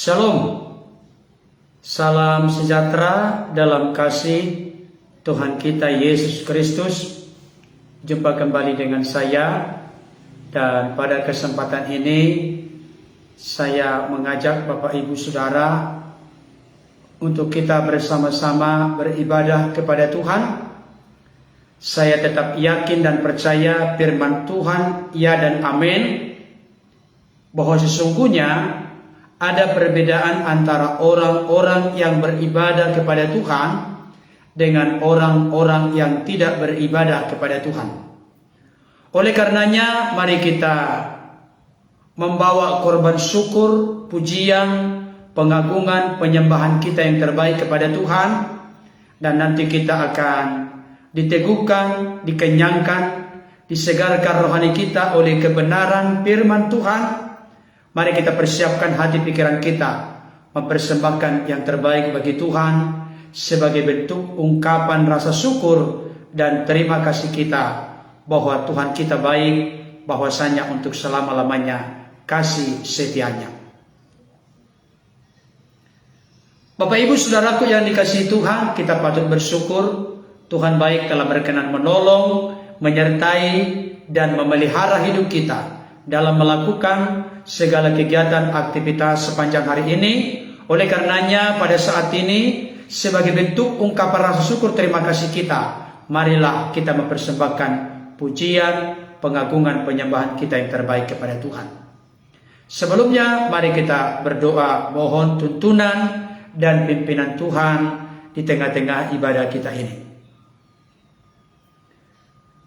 Shalom, salam sejahtera dalam kasih Tuhan kita Yesus Kristus. Jumpa kembali dengan saya, dan pada kesempatan ini saya mengajak Bapak Ibu Saudara untuk kita bersama-sama beribadah kepada Tuhan. Saya tetap yakin dan percaya firman Tuhan, ya dan amin, bahwa sesungguhnya ada perbedaan antara orang-orang yang beribadah kepada Tuhan dengan orang-orang yang tidak beribadah kepada Tuhan. Oleh karenanya, mari kita membawa korban syukur, pujian, pengagungan, penyembahan kita yang terbaik kepada Tuhan, dan nanti kita akan diteguhkan, dikenyangkan, disegarkan rohani kita oleh kebenaran firman Tuhan. Mari kita persiapkan hati pikiran kita, mempersembahkan yang terbaik bagi Tuhan sebagai bentuk ungkapan rasa syukur dan terima kasih kita bahwa Tuhan kita baik, bahwasanya untuk selama-lamanya kasih setianya. Bapak Ibu Saudaraku yang dikasihi Tuhan, kita patut bersyukur. Tuhan baik telah berkenan menolong, menyertai, dan memelihara hidup kita dalam melakukan segala kegiatan aktivitas sepanjang hari ini. Oleh karenanya pada saat ini, sebagai bentuk ungkapan rasa syukur terima kasih kita, marilah kita mempersembahkan pujian, pengagungan, penyembahan kita yang terbaik kepada Tuhan. Sebelumnya mari kita berdoa mohon tuntunan dan pimpinan Tuhan di tengah-tengah ibadah kita ini.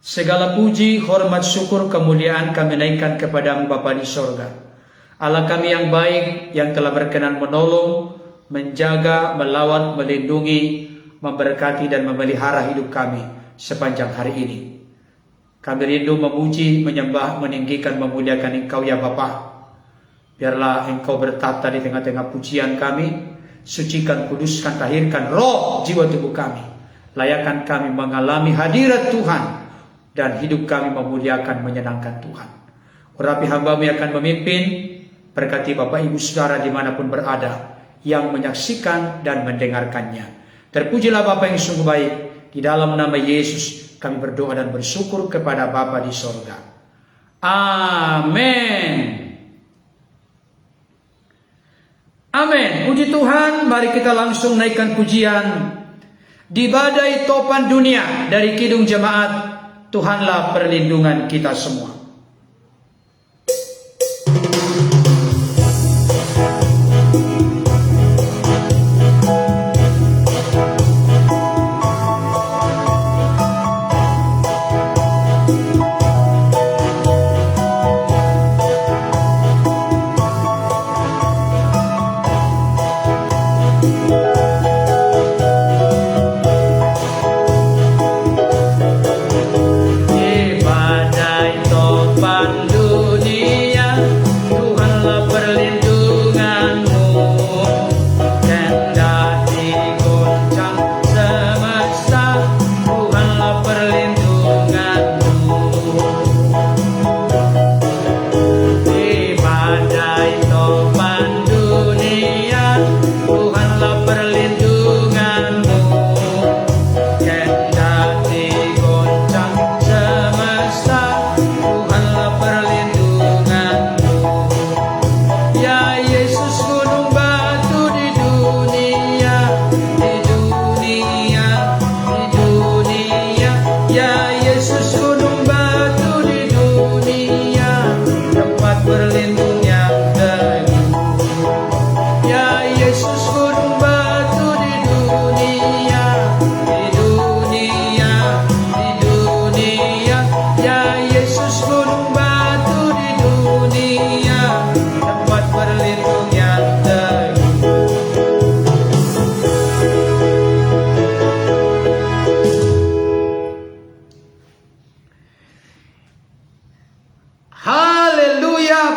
Segala puji, hormat, syukur, kemuliaan kami naikkan kepada-Mu Bapa di sorga. Allah kami yang baik, yang telah berkenan menolong, menjaga, melawat, melindungi, memberkati dan memelihara hidup kami sepanjang hari ini. Kami rindu memuji, menyembah, meninggikan, memuliakan Engkau ya Bapa. Biarlah Engkau bertata di tengah-tengah pujian kami. Sucikan, kuduskan, tahirkan roh, jiwa, tubuh kami. Layakan kami mengalami hadirat Tuhan, dan hidup kami memuliakan, menyenangkan Tuhan. Urapi hamba-Mu yang akan memimpin. Berkati Bapak Ibu Saudara dimanapun berada yang menyaksikan dan mendengarkannya. Terpujilah Bapa yang sungguh baik. Di dalam nama Yesus kami berdoa dan bersyukur kepada Bapa di sorga. Amin. Amin. Puji Tuhan. Mari kita langsung naikkan pujian. Di badai topan dunia dari Kidung Jemaat, Tuhanlah perlindungan kita semua.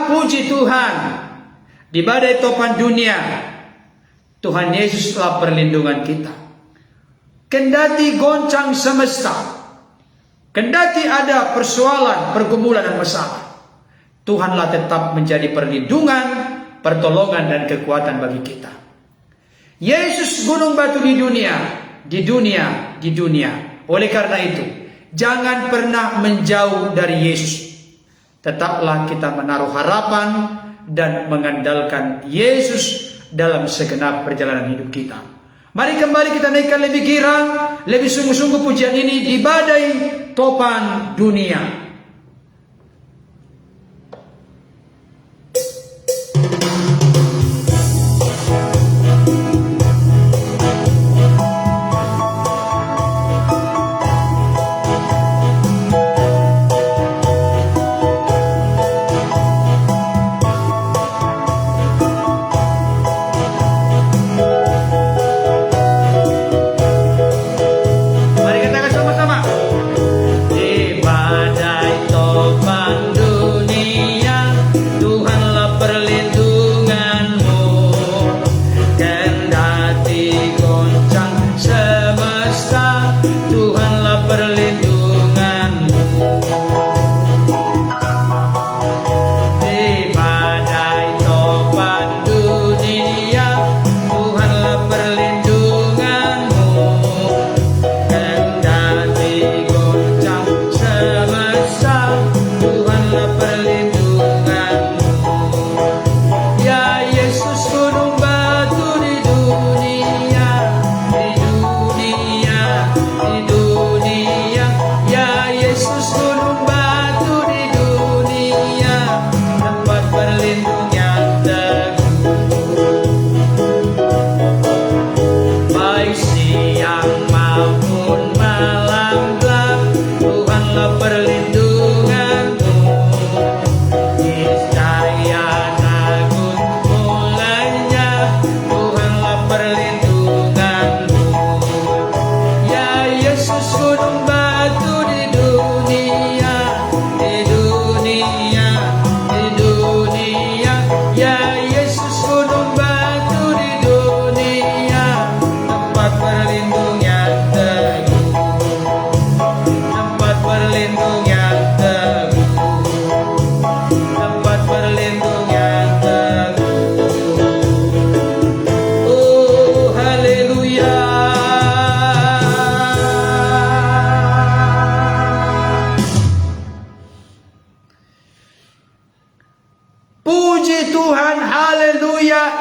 Puji Tuhan. Di badai topan dunia, Tuhan Yesus telah perlindungan kita. Kendati goncang semesta, kendati ada persoalan, pergumulan dan masalah, Tuhanlah tetap menjadi perlindungan, pertolongan dan kekuatan bagi kita. Yesus gunung batu di dunia, di dunia, di dunia. Oleh karena itu, jangan pernah menjauh dari Yesus. Tetaplah kita menaruh harapan dan mengandalkan Yesus dalam segenap perjalanan hidup kita. Mari kembali kita naikkan lebih girang, lebih sungguh-sungguh pujian ini di badai topan dunia.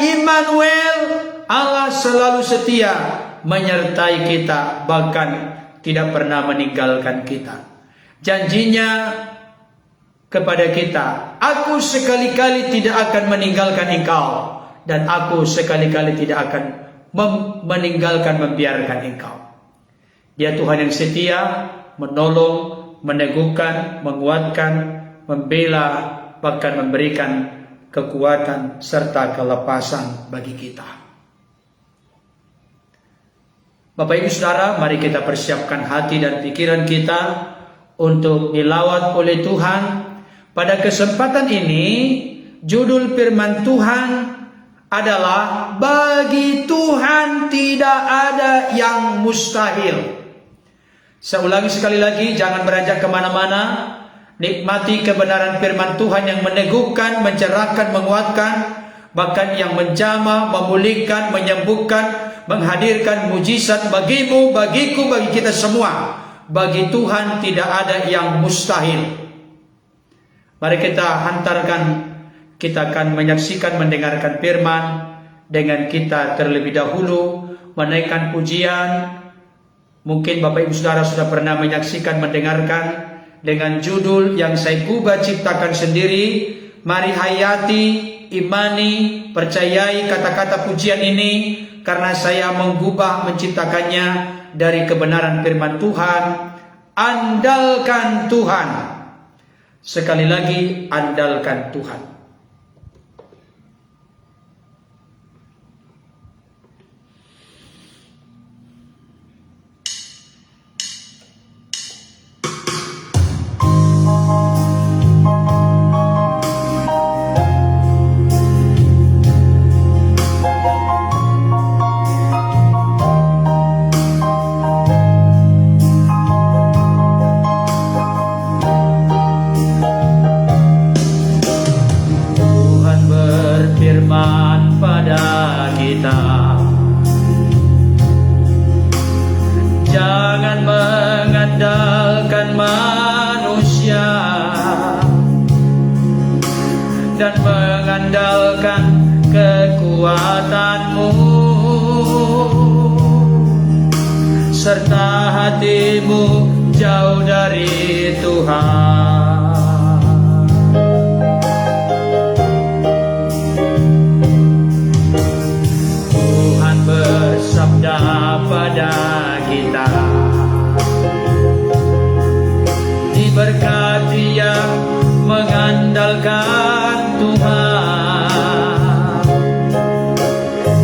Immanuel, Allah selalu setia menyertai kita, bahkan tidak pernah meninggalkan kita. Janjinya kepada kita, aku sekali-kali tidak akan meninggalkan engkau, dan aku sekali-kali tidak akan meninggalkan, membiarkan engkau. Dia Tuhan yang setia, menolong, meneguhkan, menguatkan, membela, bahkan memberikan kekuatan serta kelepasan bagi kita. Bapak Ibu Saudara, mari kita persiapkan hati dan pikiran kita untuk dilawat oleh Tuhan. Pada kesempatan ini, judul firman Tuhan adalah bagi Tuhan tidak ada yang mustahil. Saya ulangi sekali lagi, jangan beranjak kemana-mana. Nikmati kebenaran firman Tuhan yang meneguhkan, mencerahkan, menguatkan, bahkan yang menjamah, memulihkan, menyembuhkan, menghadirkan mujizat bagimu, bagiku, bagi kita semua. Bagi Tuhan tidak ada yang mustahil. Mari kita hantarkan, kita akan menyaksikan, mendengarkan firman dengan kita terlebih dahulu menaikkan pujian. Mungkin Bapak Ibu Saudara sudah pernah menyaksikan, mendengarkan dengan judul yang saya ubah ciptakan sendiri. Mari hayati, imani, percayai kata-kata pujian ini, karena saya menggubah, menciptakannya dari kebenaran firman Tuhan. Andalkan Tuhan. Sekali lagi, andalkan Tuhan. serta hatimu jauh dari Tuhan. Tuhan bersabda pada kita, diberkati yang mengandalkan Tuhan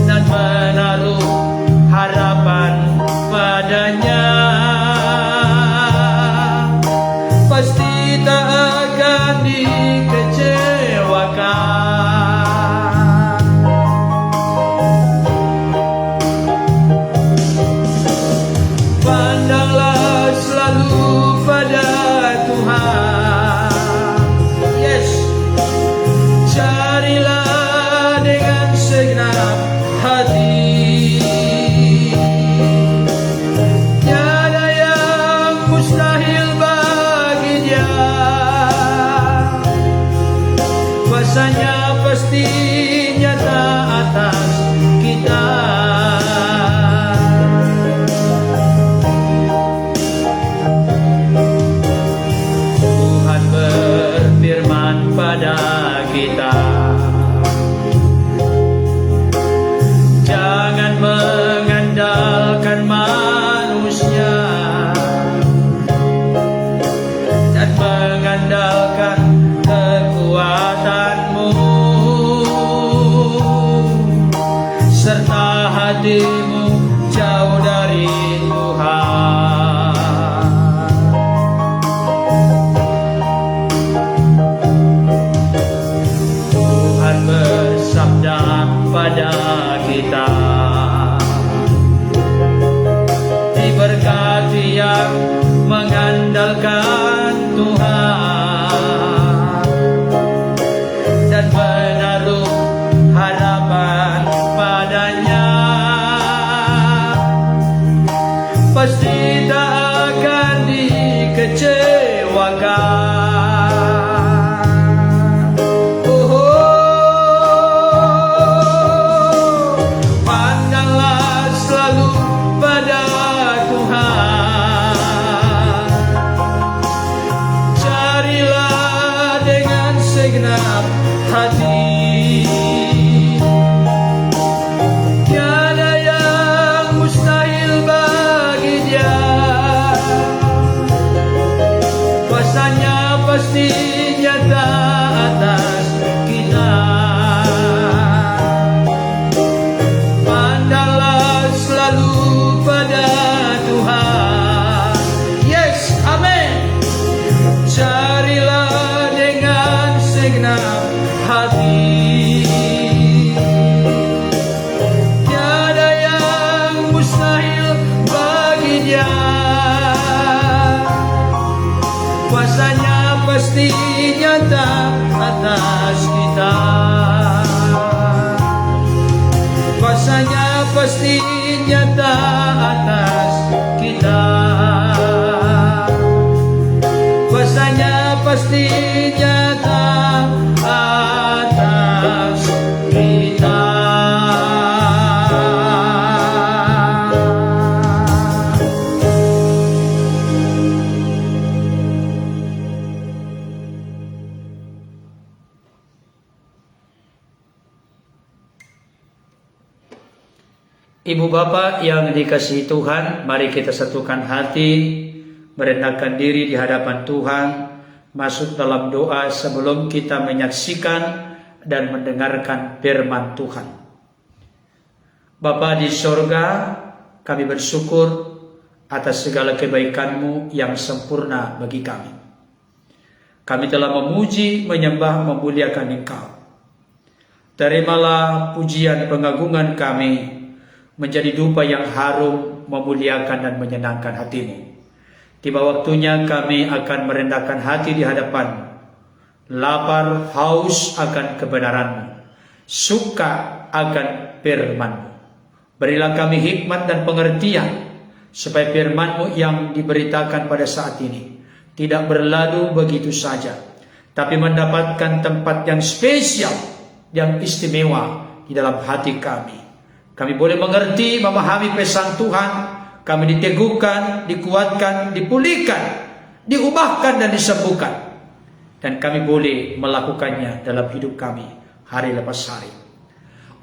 dan menaruh harapan padanya, pasti tak akan dikecewakan. Pandanglah selalu pada Tuhan. Yes, carilah dengan segenap hati. Tiada yang mustahil bagi Dia. Kuasanya pasti nyata atas kita. Tuhan berfirman pada kita, jangan mengandalkan manusia dan mengandalkan kekuatanmu, serta hatimu jauh dari Tuhan. Tuhan bersabda pada kita, diberkati yang mengandalkan Tuhan dan menaruh harapan padanya, pasti tak akan dikecewakan. Pandanglah selalu pada Tuhan. Carilah dengan segenap hati. Tiada yang mustahil bagi Dia. Kuasanya pasti nyata atas kita. Pandanglah selalu pada Tuhan. Yes, amin. Carilah dengan segenap hati. Tiada yang mustahil bagi Dia. Kuasanya pasti nyata atas kita. Kuasanya pasti nyata atas kita. Kuasanya pasti nyata atas kita. Ibu bapak yang dikasihi Tuhan, mari kita satukan hati, merendahkan diri di hadapan Tuhan, masuk dalam doa sebelum kita menyaksikan dan mendengarkan firman Tuhan. Bapa di sorga, kami bersyukur atas segala kebaikan-Mu yang sempurna bagi kami. Kami telah memuji, menyembah, memuliakan Engkau. Terimalah pujian pengagungan kami menjadi dupa yang harum, memuliakan dan menyenangkan hati-Mu. Tiba waktunya kami akan merendahkan hati di hadapan-Mu. Lapar, haus akan kebenaran-Mu. Suka akan firman-Mu. Berilah kami hikmat dan pengertian, supaya firman-Mu yang diberitakan pada saat ini tidak berlalu begitu saja, tapi mendapatkan tempat yang spesial, yang istimewa di dalam hati kami. Kami boleh mengerti, memahami pesan Tuhan, kami diteguhkan, dikuatkan, dipulihkan, diubahkan dan disembuhkan. Dan kami boleh melakukannya dalam hidup kami hari lepas hari.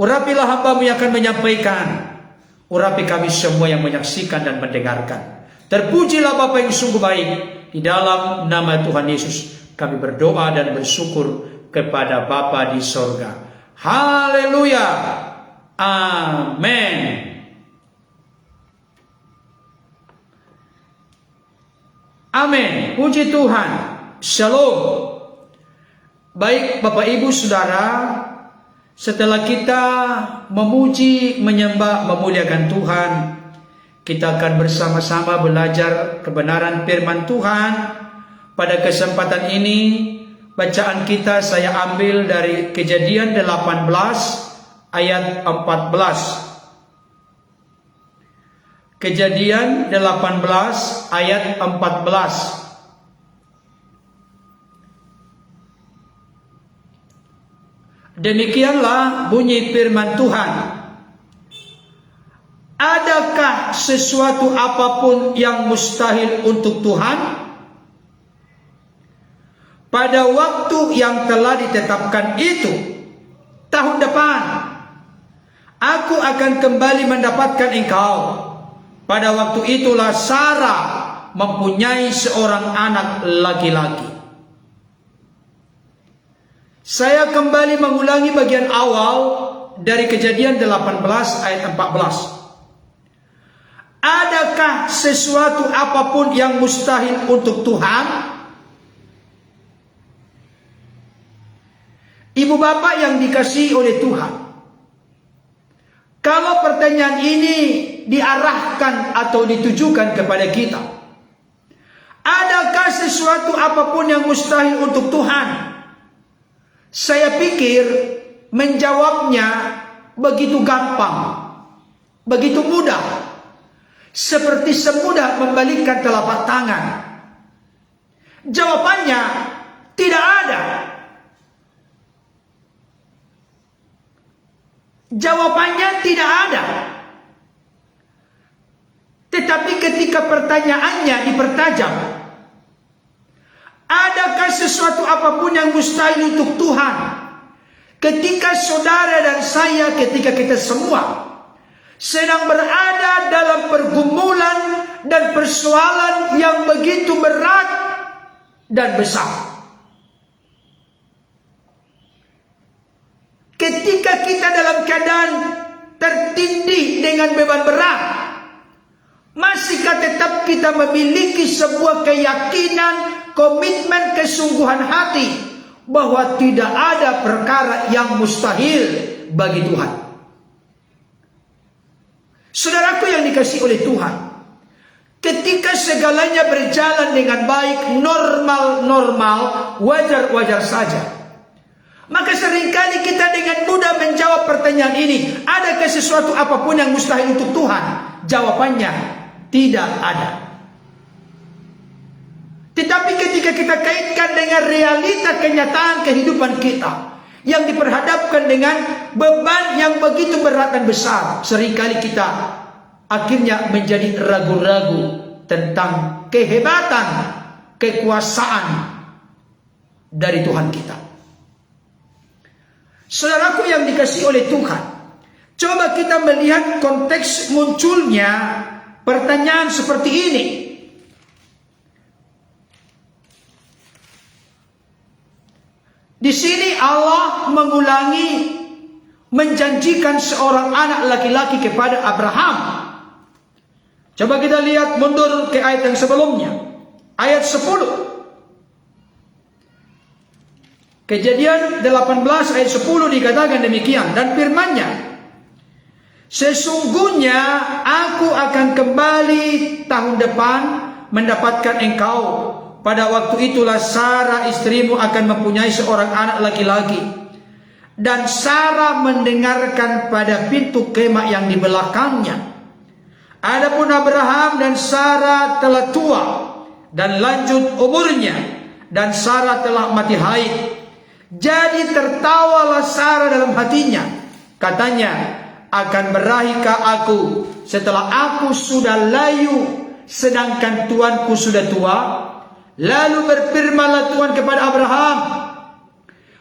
Urapilah hamba-Mu yang akan menyampaikan. Urapi kami semua yang menyaksikan dan mendengarkan. Terpujilah Bapa yang sungguh baik. Di dalam nama Tuhan Yesus kami berdoa dan bersyukur kepada Bapa di sorga. Haleluya. Amin. Amin. Puji Tuhan. Shalom. Baik Bapak Ibu Saudara, setelah kita memuji, menyembah, memuliakan Tuhan, kita akan bersama-sama belajar kebenaran firman Tuhan. Pada kesempatan ini, bacaan kita saya ambil dari Kejadian 18 ayat 14. Kejadian 18 ayat 14. Demikianlah bunyi firman Tuhan. Adakah sesuatu apapun yang mustahil untuk Tuhan? Pada waktu yang telah ditetapkan itu, tahun depan, aku akan kembali mendapatkan engkau. Pada waktu itulah Sarah mempunyai seorang anak laki-laki. Saya kembali mengulangi bagian awal dari Kejadian 18 ayat 14. Adakah sesuatu apapun yang mustahil untuk Tuhan? Ibu bapak yang dikasihi oleh Tuhan, kalau pertanyaan ini diarahkan atau ditujukan kepada kita, adakah sesuatu apapun yang mustahil untuk Tuhan? Saya pikir menjawabnya begitu gampang, begitu mudah, seperti semudah membalikkan telapak tangan. Jawabannya tidak ada. Jawabannya tidak ada. Tetapi ketika pertanyaannya dipertajam, adakah sesuatu apapun yang mustahil untuk Tuhan? Ketika saudara dan saya, ketika kita semua sedang berada dalam pergumulan dan persoalan yang begitu berat dan besar. Ketika kita dalam keadaan tertindih dengan beban berat, masihkah tetap kita memiliki sebuah keyakinan, komitmen, kesungguhan hati bahwa tidak ada perkara yang mustahil bagi Tuhan? Saudaraku yang dikasihi oleh Tuhan, ketika segalanya berjalan dengan baik, normal-normal, wajar-wajar saja, maka seringkali kita dengan mudah menjawab pertanyaan ini, adakah sesuatu apapun yang mustahil untuk Tuhan? Jawabannya tidak ada. Tetapi ketika kita kaitkan dengan realita kenyataan kehidupan kita yang diperhadapkan dengan beban yang begitu berat dan besar, seringkali kita akhirnya menjadi ragu-ragu tentang kehebatan, kekuasaan dari Tuhan kita. Saudaraku yang dikasihi oleh Tuhan, coba kita melihat konteks munculnya pertanyaan seperti ini. Di sini Allah mengulangi menjanjikan seorang anak laki-laki kepada Abraham. Coba kita lihat mundur ke ayat yang sebelumnya, ayat 10. Kejadian 18 ayat 10 dikatakan demikian, dan firman-Nya, sesungguhnya aku akan kembali tahun depan mendapatkan engkau. Pada waktu itulah Sarah istrimu akan mempunyai seorang anak laki-laki. Dan Sarah mendengarkan pada pintu kemah yang di belakangnya. Adapun Abraham dan Sarah telah tua dan lanjut umurnya, dan Sarah telah mati haid. Jadi tertawalah Sarah dalam hatinya. Katanya, akan meraih ke aku setelah aku sudah layu, sedangkan tuanku sudah tua? Lalu berfirmanlah Tuhan kepada Abraham,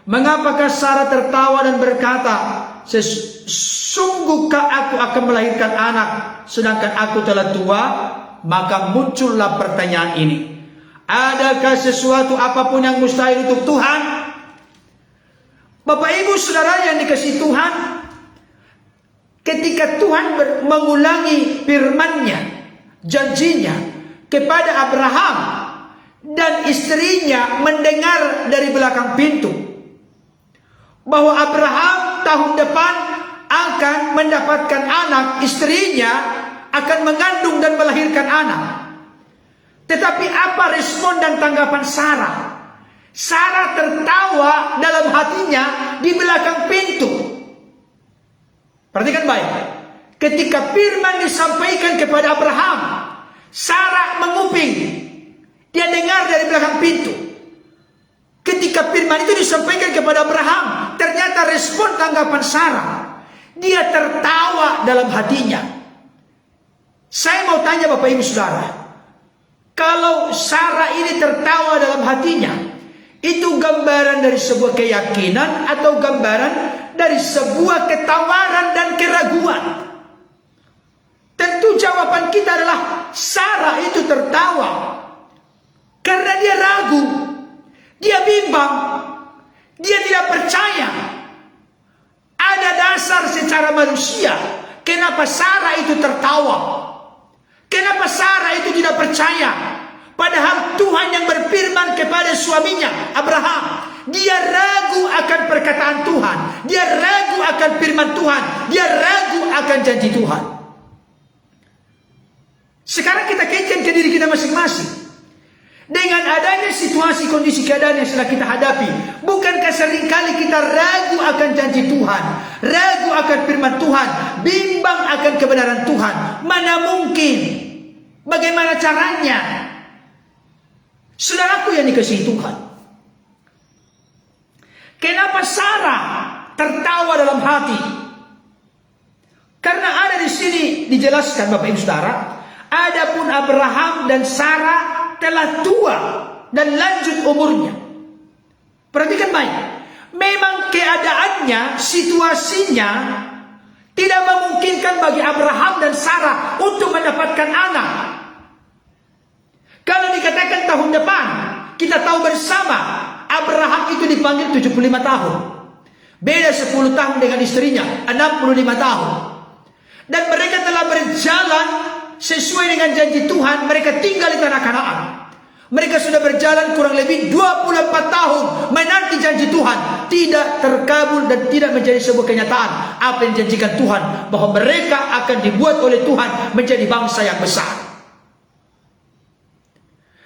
mengapakah Sarah tertawa dan berkata, sesungguhkah aku akan melahirkan anak sedangkan aku telah tua? Maka muncullah pertanyaan ini, adakah sesuatu apapun yang mustahil untuk Tuhan? Bapak ibu saudara yang dikasihi Tuhan, ketika Tuhan mengulangi firman-Nya, janjinya kepada Abraham, dan istrinya mendengar dari belakang pintu bahwa Abraham tahun depan akan mendapatkan anak, istrinya akan mengandung dan melahirkan anak. Tetapi apa respon dan tanggapan Sarah? Sarah tertawa dalam hatinya di belakang pintu. Perhatikan baik. Ketika firman disampaikan kepada Abraham, Sarah menguping. Dia dengar dari belakang pintu. Ketika firman itu disampaikan kepada Abraham, ternyata respon tanggapan Sarah, dia tertawa dalam hatinya. Saya mau tanya Bapak Ibu Saudara, kalau Sarah ini tertawa dalam hatinya, itu gambaran dari sebuah keyakinan atau gambaran dari sebuah ketawaran dan keraguan? Tentu jawaban kita adalah Sarah itu tertawa karena dia ragu, dia bimbang, dia tidak percaya. Ada dasar secara manusia kenapa Sarah itu tertawa, kenapa Sarah itu tidak percaya. Padahal Tuhan yang berfirman kepada suaminya Abraham, dia ragu akan perkataan Tuhan, dia ragu akan firman Tuhan, dia ragu akan janji Tuhan. Sekarang kita kaitkan ke diri kita masing-masing. Dengan adanya situasi kondisi keadaan yang sedang kita hadapi, bukankah seringkali kita ragu akan janji Tuhan, ragu akan firman Tuhan, bimbang akan kebenaran Tuhan? Mana mungkin? Bagaimana caranya? Saudaraku yang dikasihi Tuhan, kenapa Sarah tertawa dalam hati? Karena ada di sini dijelaskan Bapak Ibu Saudara, adapun Abraham dan Sarah telah tua dan lanjut umurnya. Perhatikan baik. Memang keadaannya, situasinya tidak memungkinkan bagi Abraham dan Sarah untuk mendapatkan anak. Kalau dikatakan tahun depan, kita tahu bersama Abraham itu dipanggil 75 tahun. Beda 10 tahun dengan istrinya, 65 tahun. Dan mereka telah berjalan sesuai dengan janji Tuhan, mereka tinggal di tanah Kanaan. Mereka sudah berjalan kurang lebih 24 tahun menanti janji Tuhan. Tidak terkabul dan tidak menjadi sebuah kenyataan apa yang dijanjikan Tuhan, bahwa mereka akan dibuat oleh Tuhan menjadi bangsa yang besar.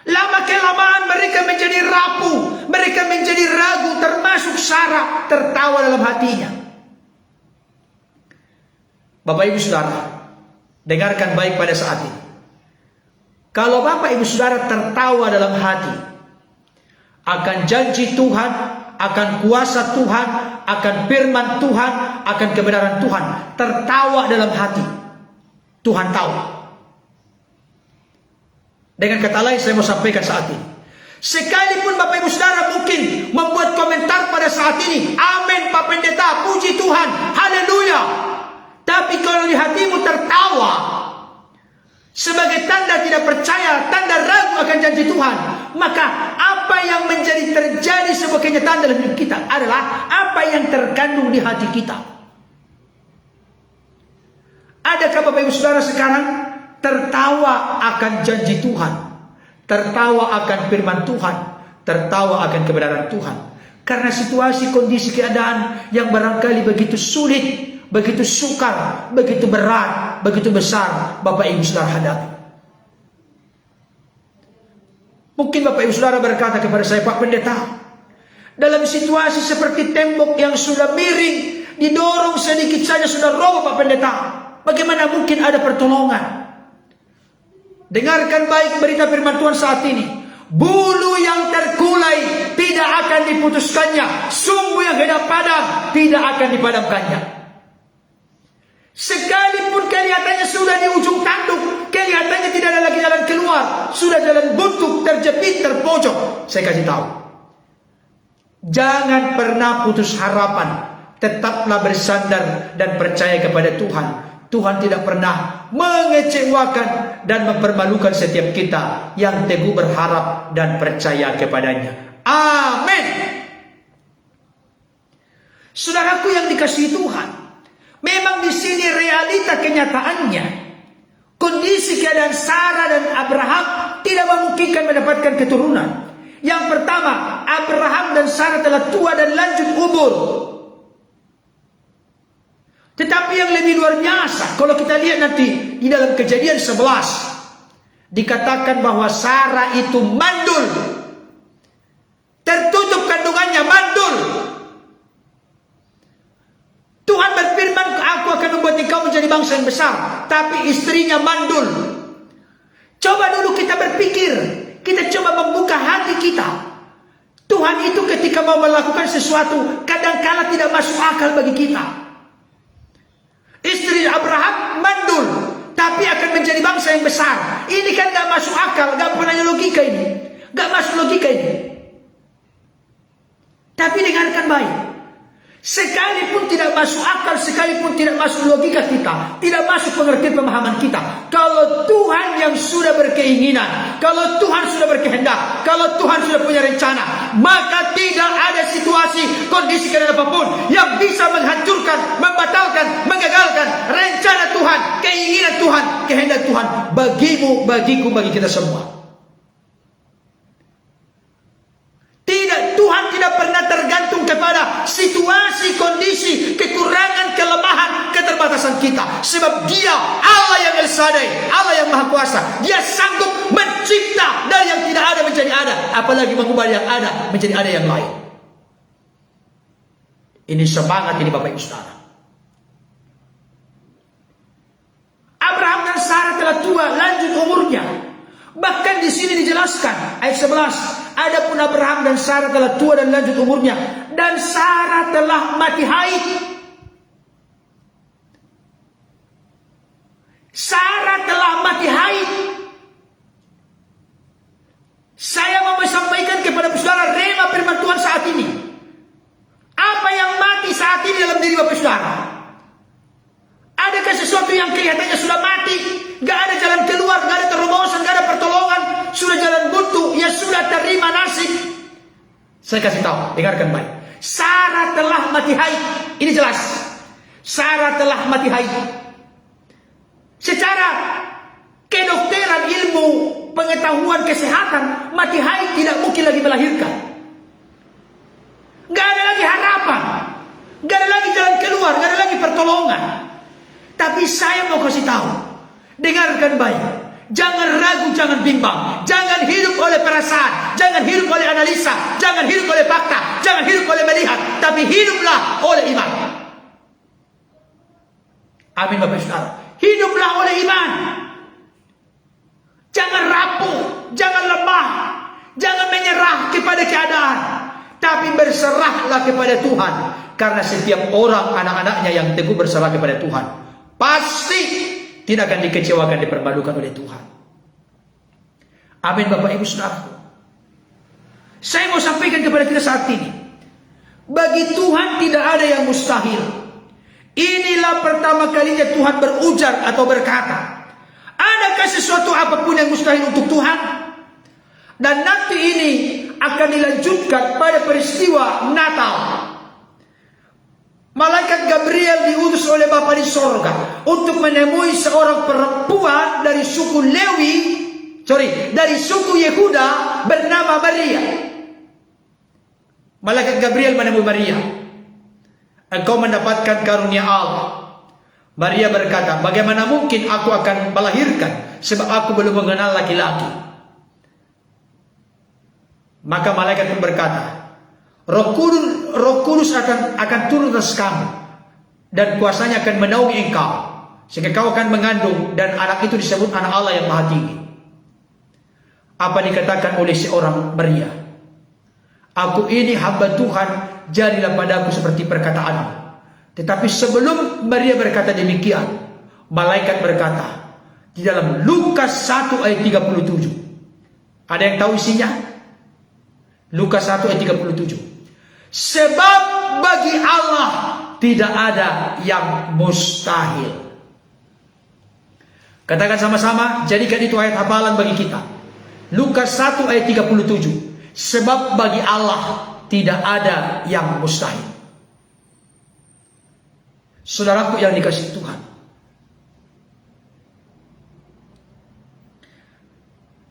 Lama kelamaan mereka menjadi rapuh, mereka menjadi ragu, termasuk Sarah tertawa dalam hatinya. Bapak Ibu Saudara, dengarkan baik pada saat ini. Kalau Bapak Ibu Saudara tertawa dalam hati akan janji Tuhan, akan kuasa Tuhan, akan firman Tuhan, akan kebenaran Tuhan, tertawa dalam hati, Tuhan tahu. Dengan kata lain saya mau sampaikan saat ini, sekalipun Bapak Ibu Saudara mungkin membuat komentar pada saat ini, amin Pak Pendeta, puji Tuhan, haleluya. Tapi kalau di hatimu tertawa sebagai tanda tidak percaya, tanda ragu akan janji Tuhan, maka apa yang menjadi terjadi sebuah kenyataan dalam hidup kita adalah apa yang terkandung di hati kita. Adakah Bapak Ibu Saudara sekarang tertawa akan janji Tuhan, tertawa akan firman Tuhan, tertawa akan kebenaran Tuhan? Karena situasi kondisi keadaan yang barangkali begitu sulit, begitu sukar, begitu berat, begitu besar Bapak Ibu Saudara hadapi. Mungkin Bapak Ibu Saudara berkata kepada saya, Pak Pendeta, dalam situasi seperti tembok yang sudah miring, didorong sedikit saja sudah roboh Pak Pendeta, bagaimana mungkin ada pertolongan? Dengarkan baik berita firman Tuhan saat ini. Bulu yang terkulai tidak akan diputuskannya, sumbu yang hendak padam tidak akan dipadamkannya. Sekalipun kelihatannya sudah di ujung tanduk, kelihatannya tidak ada lagi jalan keluar, sudah jalan buntu, terjepit, terpojok. Saya kasih tahu, jangan pernah putus harapan. Tetaplah bersandar dan percaya kepada Tuhan. Tuhan tidak pernah mengecewakan dan mempermalukan setiap kita yang teguh berharap dan percaya kepadanya. Amin. Saudaraku yang dikasihi Tuhan, memang di sini realita kenyataannya, kondisi keadaan Sarah dan Abraham tidak memungkinkan mendapatkan keturunan. Yang pertama, Abraham dan Sarah telah tua dan lanjut umur. Tetapi yang lebih luar biasa, kalau kita lihat nanti di dalam Kejadian 11, dikatakan bahwa Sarah itu mandul, tertutup kandungannya, mandul. Tuhan berfirman, aku akan membuat engkau menjadi bangsa yang besar, tapi istrinya mandul. Coba dulu kita berpikir, kita coba membuka hati kita. Tuhan itu ketika mau melakukan sesuatu, kadangkala tidak masuk akal bagi kita. Istri Abraham mandul, tapi akan menjadi bangsa yang besar. Ini kan gak masuk akal, gak pernah logika ini, gak masuk logika ini. Tapi dengarkan baik, sekalipun tidak masuk akal, sekalipun tidak masuk logika kita, tidak masuk pengertian pemahaman kita, kalau Tuhan yang sudah berkeinginan, kalau Tuhan sudah berkehendak, kalau Tuhan sudah punya rencana, maka tidak ada situasi, kondisi keadaan apapun yang bisa menghancurkan, membatalkan, mengagalkan rencana Tuhan, keinginan Tuhan, kehendak Tuhan bagimu, bagiku, bagi kita semua. Tuhan tidak pernah tergantung kepada situasi, kondisi, kekurangan, kelemahan, keterbatasan kita. Sebab Dia Allah yang El Shaddai, Allah yang Maha Kuasa. Dia sanggup mencipta dari yang tidak ada menjadi ada, apalagi mengubah yang ada menjadi ada yang lain. Ini semangat ini Bapak Ibu Saudara. Abraham dan Sarah telah tua, lanjut umurnya. Bahkan di sini dijelaskan ayat 11, adapun Abraham dan Sarah telah tua dan lanjut umurnya, dan Sarah telah mati haid. Sarah telah mati haid. Saya mau sampaikan kepada saudara rema firman Tuhan saat ini. Apa yang mati saat ini dalam diri Bapak Saudara? Adakah sesuatu yang kelihatannya sudah mati, gak ada jalan keluar, gak ada terobosan, gak ada pertolongan, sudah jalan buntu, ya sudah terima nasib? Saya kasih tahu, dengarkan baik. Sarah telah mati haid. Ini jelas. Sarah telah mati haid. Secara kedokteran, ilmu, pengetahuan kesehatan, mati haid tidak mungkin lagi melahirkan. Gak ada lagi harapan, gak ada lagi jalan keluar, gak ada lagi pertolongan. Tapi saya mau kasih tahu, dengarkan baik. Jangan ragu, jangan bimbang. Jangan hidup oleh perasaan, jangan hidup oleh analisa, jangan hidup oleh fakta, jangan hidup oleh melihat, tapi hiduplah oleh iman. Amin Bapak Saudara. Hiduplah oleh iman. Jangan rapuh, jangan lemah, jangan menyerah kepada keadaan, tapi berserahlah kepada Tuhan. Karena setiap orang, anak-anaknya yang teguh berserah kepada Tuhan, pasti tidak akan dikecewakan, dipermalukan oleh Tuhan. Amin Bapak Ibu Saudara. Saya mau sampaikan kepada kita saat ini, bagi Tuhan tidak ada yang mustahil. Inilah pertama kalinya Tuhan berujar atau berkata, adakah sesuatu apapun yang mustahil untuk Tuhan? Dan nanti ini akan dilanjutkan pada peristiwa Natal. Malaikat Gabriel diutus oleh Bapa di sorga untuk menemui seorang perempuan dari suku dari suku Yehuda bernama Maria. Malaikat Gabriel menemui Maria. Engkau mendapatkan karunia Allah. Maria berkata, bagaimana mungkin aku akan melahirkan, sebab aku belum mengenal laki-laki. Maka malaikat pun berkata, Roh Kudus akan turun atas kamu, dan kuasanya akan menaungi engkau, sehingga kau akan mengandung, dan anak itu disebut anak Allah yang Maha Tinggi. Apa dikatakan oleh seorang Maria? Aku ini hamba Tuhan, jadilah padaku seperti perkataanmu. Tetapi sebelum Maria berkata demikian, malaikat berkata di dalam Lukas 1 ayat 37. Ada yang tahu isinya? Lukas 1 ayat 37. Sebab bagi Allah tidak ada yang mustahil. Katakan sama-sama, jadikan itu ayat hafalan bagi kita. Lukas 1 ayat 37. Sebab bagi Allah tidak ada yang mustahil. Saudaraku yang dikasihi Tuhan,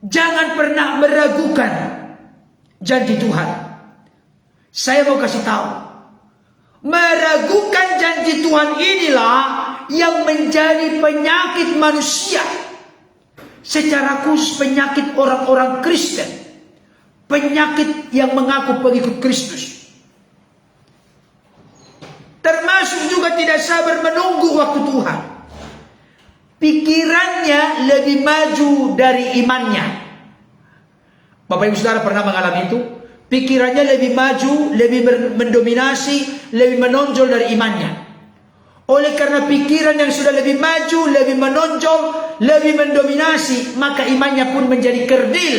jangan pernah meragukan janji Tuhan. Saya mau kasih tahu, meragukan janji Tuhan inilah yang menjadi penyakit manusia. Secara khusus penyakit orang-orang Kristen, penyakit yang mengaku pengikut Kristus. Termasuk juga tidak sabar menunggu waktu Tuhan. Pikirannya lebih maju dari imannya. Bapak Ibu Saudara pernah mengalami itu? Pikirannya lebih maju, lebih mendominasi, lebih menonjol dari imannya. Oleh karena pikiran yang sudah lebih maju, lebih menonjol, lebih mendominasi, maka imannya pun menjadi kerdil.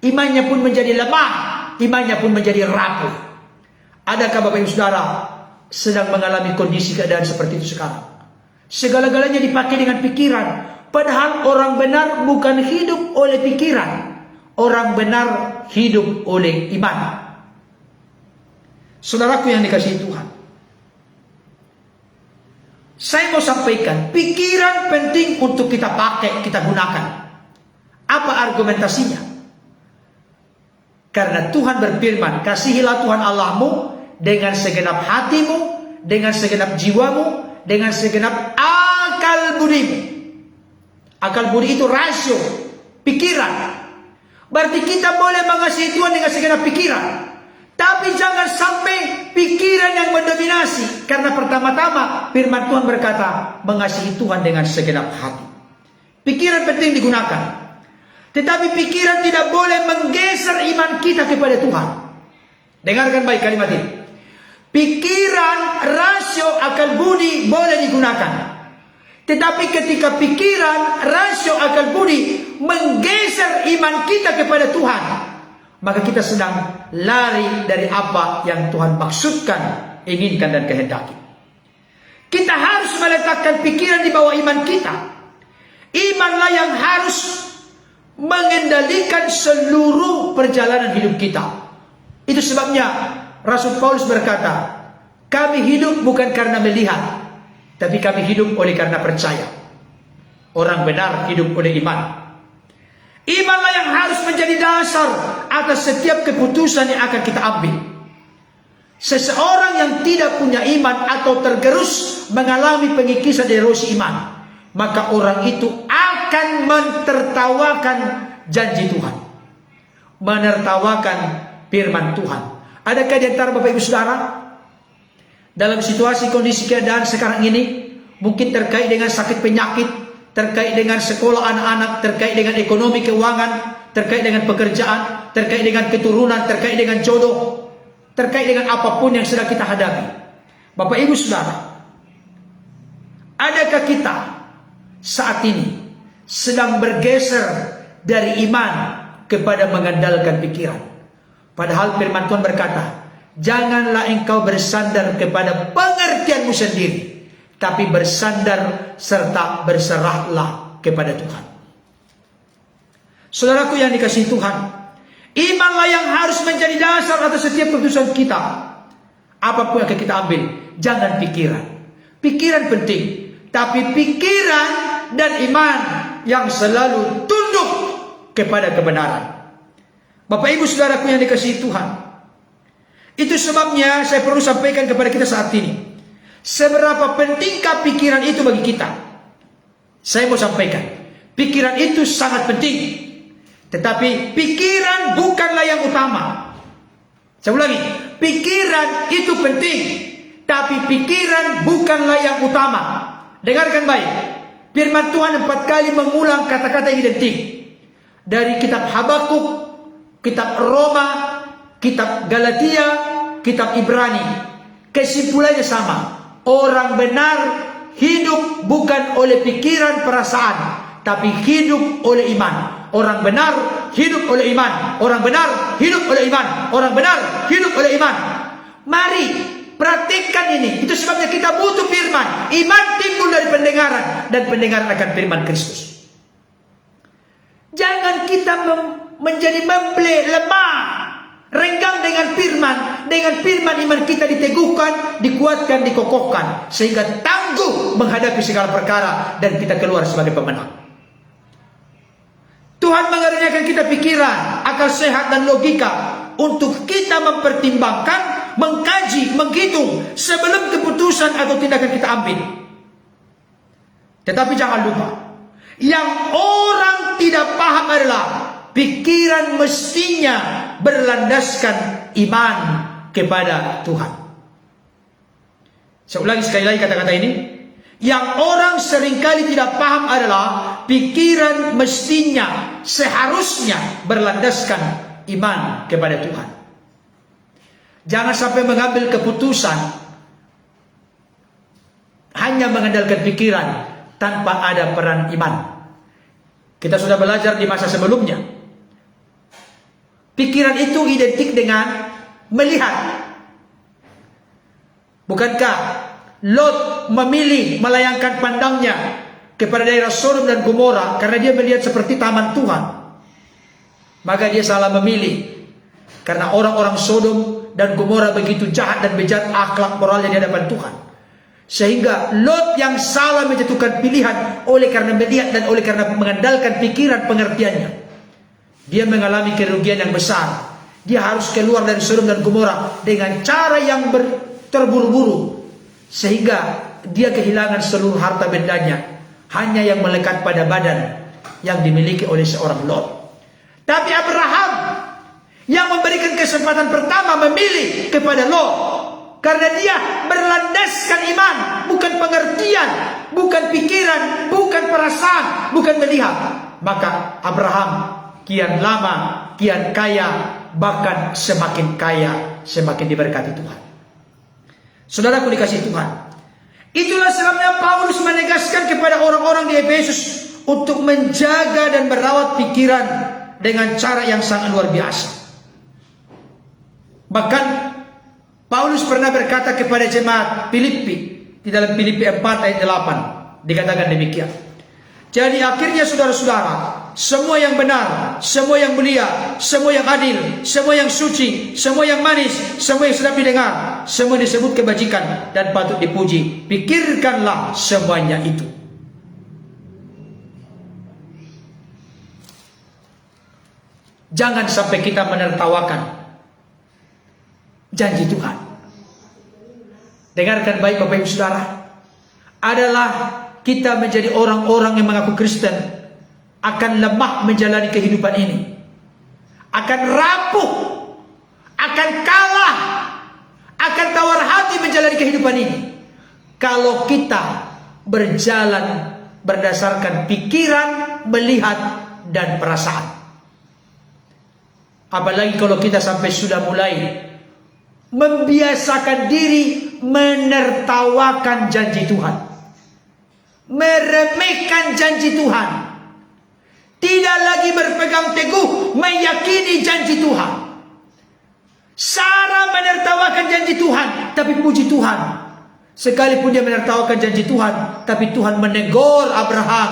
Imannya pun menjadi lemah, imannya pun menjadi rapuh. Adakah Bapak Ibu Saudara sedang mengalami kondisi keadaan seperti itu sekarang? Segala-galanya dipakai dengan pikiran. Padahal orang benar bukan hidup oleh pikiran. Orang benar hidup oleh iman. Saudaraku yang dikasihi Tuhan, saya mau sampaikan, pikiran penting untuk kita pakai, kita gunakan. Apa argumentasinya? Karena Tuhan berfirman, kasihilah Tuhan Allahmu dengan segenap hatimu, dengan segenap jiwamu, dengan segenap akal budimu. Akal budi itu rasio, pikiran. Berarti kita boleh mengasihi Tuhan dengan segenap pikiran. Tapi jangan sampai pikiran yang mendominasi. Karena pertama-tama firman Tuhan berkata, mengasihi Tuhan dengan segenap hati. Pikiran penting digunakan. Tetapi pikiran tidak boleh menggeser iman kita kepada Tuhan. Dengarkan baik kalimat ini. Pikiran, rasio, akal budi boleh digunakan. Tetapi ketika pikiran, rasio, akal budi menggeser iman kita kepada Tuhan, maka kita sedang lari dari apa yang Tuhan maksudkan, inginkan dan kehendaki. Kita harus meletakkan pikiran di bawah iman kita. Imanlah yang harus mengendalikan seluruh perjalanan hidup kita. Itu sebabnya Rasul Paulus berkata, kami hidup bukan karena melihat, tapi kami hidup oleh karena percaya. Orang benar hidup oleh iman. Imanlah yang harus menjadi dasar atas setiap keputusan yang akan kita ambil. Seseorang yang tidak punya iman atau tergerus mengalami pengikisan erosi iman, maka orang itu akan mentertawakan janji Tuhan, menertawakan firman Tuhan. Adakah di antara Bapak Ibu Saudara dalam situasi kondisi keadaan sekarang ini, mungkin terkait dengan sakit penyakit, terkait dengan sekolah anak-anak, terkait dengan ekonomi keuangan, terkait dengan pekerjaan, terkait dengan keturunan, terkait dengan jodoh, terkait dengan apapun yang sedang kita hadapi. Bapak Ibu Saudara, adakah kita saat ini sedang bergeser dari iman kepada mengandalkan pikiran? Padahal firman Tuhan berkata, janganlah engkau bersandar kepada pengertianmu sendiri, tapi bersandar serta berserahlah kepada Tuhan. Saudaraku yang dikasihi Tuhan, imanlah yang harus menjadi dasar atas setiap keputusan kita. Apapun yang akan kita ambil, jangan pikiran. Pikiran penting, tapi pikiran dan iman yang selalu tunduk kepada kebenaran. Bapak Ibu Saudaraku yang dikasihi Tuhan, itu sebabnya saya perlu sampaikan kepada kita saat ini, seberapa pentingkah pikiran itu bagi kita. Saya mau sampaikan, pikiran itu sangat penting, tetapi pikiran bukanlah yang utama. Saya ulangi, pikiran itu penting, tapi pikiran bukanlah yang utama. Dengarkan baik, firman Tuhan 4 kali mengulang kata-kata yang identik. Dari kitab Habakuk, kitab Roma, kitab Galatia, kitab Ibrani. Kesimpulannya sama. Orang benar hidup bukan oleh pikiran perasaan, tapi hidup oleh iman. Orang benar hidup oleh iman. Orang benar hidup oleh iman. Orang benar hidup oleh iman. Mari praktikkan ini. Itu sebabnya kita butuh firman. Iman timbul dari pendengaran, dan pendengaran akan firman Kristus. Jangan kita menjadi memble, lemah, renggang dengan firman. Dengan firman iman kita diteguhkan, dikuatkan, dikokohkan, sehingga tangguh menghadapi segala perkara, dan kita keluar sebagai pemenang. Tuhan mengaruniakan kita pikiran, akal sehat, dan logika untuk kita mempertimbangkan, mengkaji, menghitung sebelum keputusan atau tindakan kita ambil. Tetapi jangan lupa, yang orang tidak paham adalah pikiran mestinya berlandaskan iman kepada Tuhan. Saya ulangi sekali lagi kata-kata ini. Yang orang seringkali tidak paham adalah pikiran mestinya, seharusnya berlandaskan iman kepada Tuhan. Jangan sampai mengambil keputusan hanya mengandalkan pikiran tanpa ada peran iman. Kita sudah belajar di masa sebelumnya. Pikiran itu identik dengan melihat. Bukankah Lot memilih melayangkan pandangnya kepada daerah Sodom dan Gomora karena dia melihat seperti taman Tuhan? Maka dia salah memilih, karena orang-orang Sodom dan Gomora begitu jahat dan bejat akhlak moralnya di hadapan Tuhan, sehingga Lot yang salah menjatuhkan pilihan oleh karena melihat dan oleh karena mengandalkan pikiran pengertiannya. Dia mengalami kerugian yang besar. Dia harus keluar dari Sodom dan Gomora dengan cara yang terburu-buru, sehingga dia kehilangan seluruh harta bendanya, hanya yang melekat pada badan yang dimiliki oleh seorang Lot. Tapi Abraham yang memberikan kesempatan pertama memilih kepada Lot, karena dia berlandaskan iman, bukan pengertian, bukan pikiran, bukan perasaan, bukan melihat. Maka Abraham kian lama, kian kaya, bahkan semakin kaya, semakin diberkati Tuhan. Saudaraku dikasih Tuhan, itulah sebabnya Paulus menegaskan kepada orang-orang di Efesus untuk menjaga dan merawat pikiran dengan cara yang sangat luar biasa. Bahkan Paulus pernah berkata kepada jemaat Filipi di dalam Filipi 4 ayat 8, dikatakan demikian. Jadi akhirnya saudara-saudara, semua yang benar, semua yang mulia, semua yang adil, semua yang suci, semua yang manis, semua yang sedap didengar, semua disebut kebajikan dan patut dipuji, pikirkanlah semuanya itu. Jangan sampai kita menertawakan janji Tuhan. Dengarkan baik Bapak Ibu Saudara, adalah kita menjadi orang-orang yang mengaku Kristen akan lemah menjalani kehidupan ini, akan rapuh, akan kalah, akan tawar hati menjalani kehidupan ini kalau kita berjalan berdasarkan pikiran, melihat, dan perasaan. Apalagi kalau kita sampai sudah mulai membiasakan diri menertawakan janji Tuhan, meremehkan janji Tuhan, tidak lagi berpegang teguh meyakini janji Tuhan. Sarah menertawakan janji Tuhan, tapi puji Tuhan, sekalipun dia menertawakan janji Tuhan, tapi Tuhan menegur Abraham,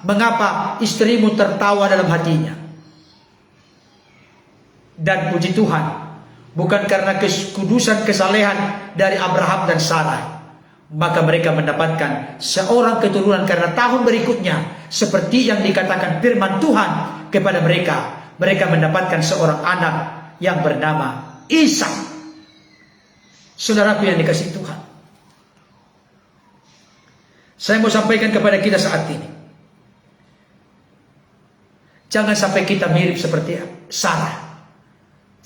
mengapa istrimu tertawa dalam hatinya? Dan puji Tuhan, bukan karena kekudusan kesalehan dari Abraham dan Sarah, maka mereka mendapatkan seorang keturunan karena tahun berikutnya, seperti yang dikatakan firman Tuhan kepada mereka, mereka mendapatkan seorang anak yang bernama Ishak. Saudaraku yang dikasihi Tuhan, saya mau sampaikan kepada kita saat ini, jangan sampai kita mirip seperti Sarah.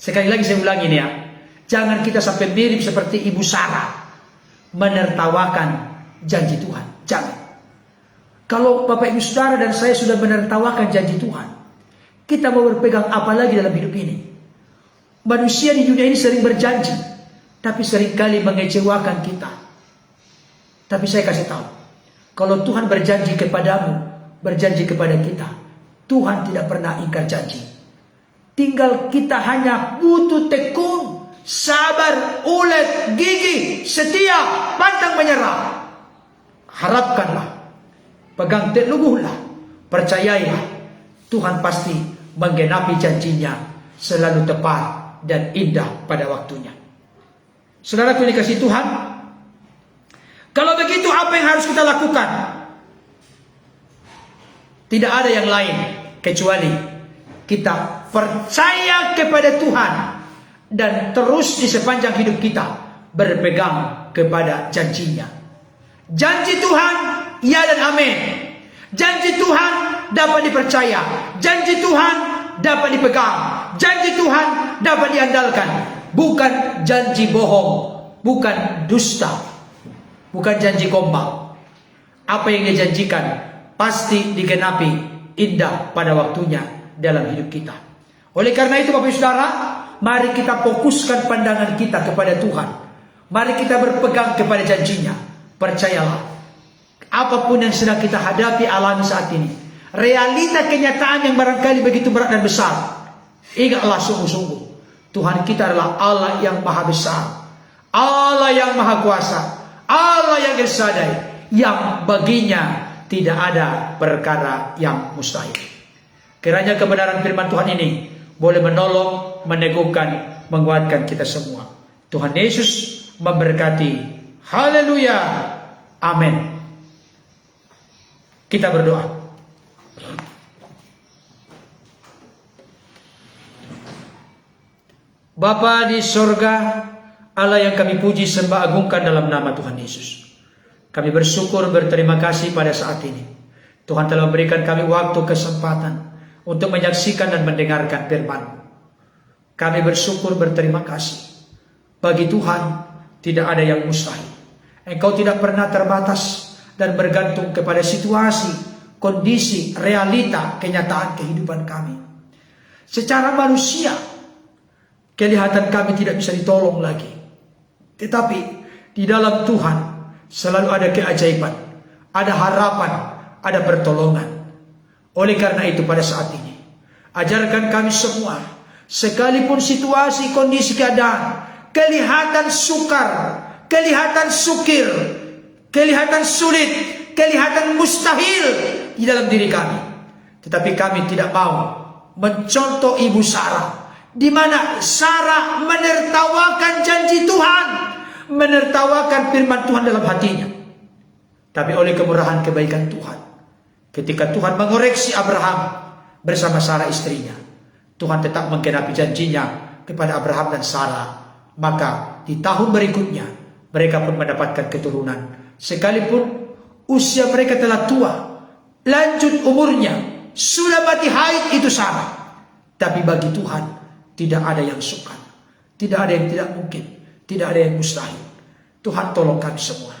Sekali lagi saya ulangi ini ya, jangan kita sampai mirip seperti Ibu Sarah, menertawakan janji Tuhan. Jangan. Kalau Bapak Ibu Saudara dan saya sudah menertawakan janji Tuhan, kita mau berpegang apa lagi dalam hidup ini? Manusia di dunia ini sering berjanji, tapi seringkali mengecewakan kita. Tapi saya kasih tahu, kalau Tuhan berjanji kepadamu, berjanji kepada kita, Tuhan tidak pernah ingkar janji. Tinggal kita hanya butuh tekun, sabar, ulet, gigi, setia, pantang menyerah. Harapkanlah, pegang teguhlah, percayailah, Tuhan pasti menggenapi janjinya, selalu tepat dan indah pada waktunya. Saudaraku dikasih Tuhan, kalau begitu apa yang harus kita lakukan? Tidak ada yang lain kecuali kita percaya kepada Tuhan dan terus di sepanjang hidup kita berpegang kepada janjinya. Janji Tuhan, ya dan amin. Janji Tuhan dapat dipercaya. Janji Tuhan dapat dipegang. Janji Tuhan dapat diandalkan. Bukan janji bohong, bukan dusta, bukan janji gombal. Apa yang dijanjikan pasti digenapi indah pada waktunya dalam hidup kita. Oleh karena itu Bapak Ibu Saudara, mari kita fokuskan pandangan kita kepada Tuhan. Mari kita berpegang kepada janjinya. Percayalah, apapun yang sedang kita hadapi alami saat ini, realita kenyataan yang barangkali begitu berat dan besar, ingatlah sungguh-sungguh, Tuhan kita adalah Allah yang maha besar, Allah yang maha kuasa, Allah yang bersadai, yang baginya tidak ada perkara yang mustahil. Kiranya kebenaran firman Tuhan ini boleh menolong, meneguhkan, menguatkan kita semua. Tuhan Yesus memberkati. Haleluya. Amin. Kita berdoa. Bapa di sorga, Allah yang kami puji sembah agungkan dalam nama Tuhan Yesus. Kami bersyukur berterima kasih pada saat ini. Tuhan telah memberikan kami waktu kesempatan untuk menyaksikan dan mendengarkan firman-Mu. Kami bersyukur berterima kasih. Bagi Tuhan tidak ada yang mustahil. Engkau tidak pernah terbatas dan bergantung kepada situasi, kondisi, realita, kenyataan kehidupan kami. Secara manusia, kelihatan kami tidak bisa ditolong lagi. Tetapi di dalam Tuhan selalu ada keajaiban, ada harapan, ada pertolongan. Oleh karena itu pada saat ini, ajarkan kami semua, sekalipun situasi, kondisi, keadaan kelihatan sukar, kelihatan sukir, kelihatan sulit, kelihatan mustahil di dalam diri kami, tetapi kami tidak mau mencontoh Ibu Sarah, di mana Sarah menertawakan janji Tuhan, menertawakan firman Tuhan dalam hatinya. Tapi oleh kemurahan kebaikan Tuhan, ketika Tuhan mengoreksi Abraham bersama Sarah istrinya, Tuhan tetap menggenapi janjinya kepada Abraham dan Sarah. Maka di tahun berikutnya mereka pun mendapatkan keturunan. Sekalipun usia mereka telah tua, lanjut umurnya, sudah mati haid itu Sarah, tapi bagi Tuhan tidak ada yang sukar, tidak ada yang tidak mungkin, tidak ada yang mustahil. Tuhan tolong kami semua.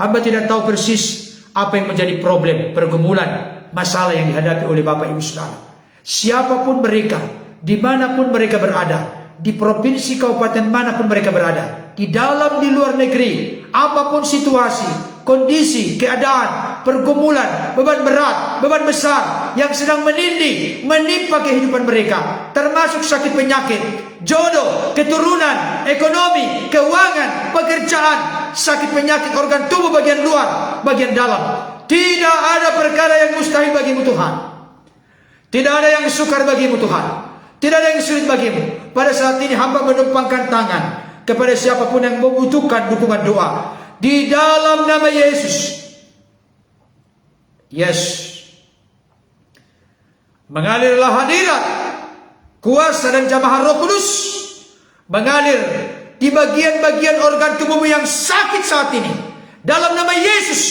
Hamba tidak tahu persis apa yang menjadi problem, pergumulan, masalah yang dihadapi oleh Bapak Ibu Saudara. Siapapun mereka, dimanapun mereka berada, di provinsi kabupaten manapun mereka berada, di dalam, di luar negeri, apapun situasi, kondisi, keadaan, pergumulan, beban berat, beban besar yang sedang menindih, menimpa kehidupan mereka, termasuk sakit penyakit, jodoh, keturunan, ekonomi, keuangan, pekerjaan, sakit penyakit organ tubuh bagian luar, bagian dalam. Tidak ada perkara yang mustahil bagimu Tuhan. Tidak ada yang sukar bagimu Tuhan. Tidak ada yang sulit bagimu. Pada saat ini hamba menumpangkan tangan kepada siapapun yang membutuhkan dukungan doa di dalam nama Yesus. Yes. Mengalirlah hadirat, kuasa dan jamaah Roh Kudus mengalir di bagian-bagian organ tubuhmu yang sakit saat ini. Dalam nama Yesus,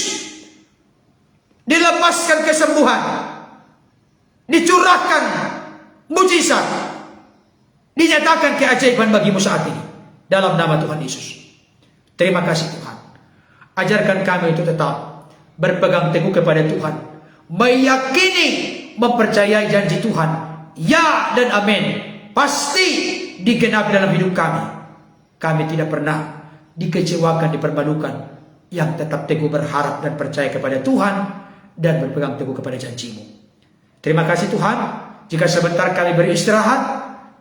dilepaskan kesembuhan, dicurahkan mujizat, dinyatakan keajaiban bagimu saat ini dalam nama Tuhan Yesus. Terima kasih Tuhan. Ajarkan kami untuk tetap berpegang teguh kepada Tuhan, meyakini, mempercayai janji Tuhan, ya dan amin, pasti digenapi dalam hidup kami. Kami tidak pernah dikecewakan, dipermalukan yang tetap teguh berharap dan percaya kepada Tuhan dan berpegang teguh kepada janji-Mu. Terima kasih Tuhan, jika sebentar kami beristirahat,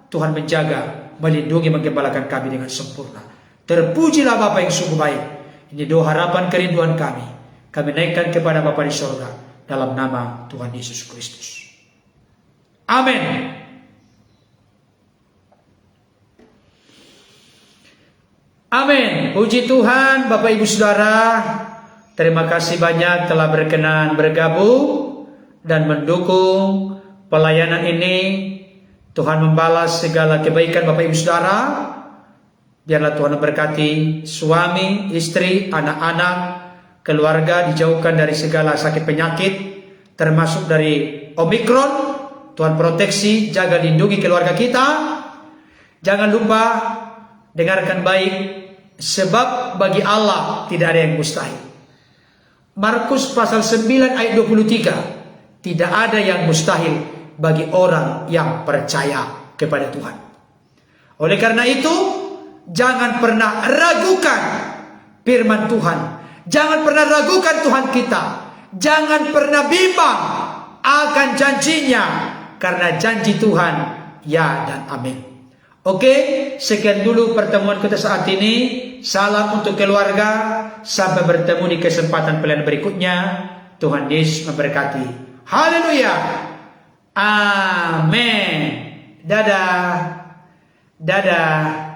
Tuhan menjaga, melindungi, menggembalakan kami dengan sempurna. Terpujilah Bapa yang sungguh baik. Ini doa harapan kerinduan kami. Kami naikkan kepada Bapa di sorga, dalam nama Tuhan Yesus Kristus. Amin. Amin. Puji Tuhan, Bapak Ibu Saudara. Terima kasih banyak telah berkenan bergabung dan mendukung pelayanan ini. Tuhan membalas segala kebaikan Bapak Ibu Saudara. Biarlah Tuhan memberkati suami, istri, anak-anak, keluarga, dijauhkan dari segala sakit penyakit, termasuk dari Omikron. Tuhan proteksi, jaga, lindungi keluarga kita. Jangan lupa dengarkan baik, sebab bagi Allah tidak ada yang mustahil. Markus pasal 9 ayat 23. Tidak ada yang mustahil bagi orang yang percaya kepada Tuhan. Oleh karena itu, jangan pernah ragukan firman Tuhan. Jangan pernah ragukan Tuhan kita. Jangan pernah bimbang akan janjinya. Karena janji Tuhan ya dan amin. Oke, sekian dulu pertemuan kita saat ini. Salam untuk keluarga. Sampai bertemu di kesempatan pelayanan berikutnya. Tuhan Yesus memberkati. Haleluya. Amin. Dadah. Dadah.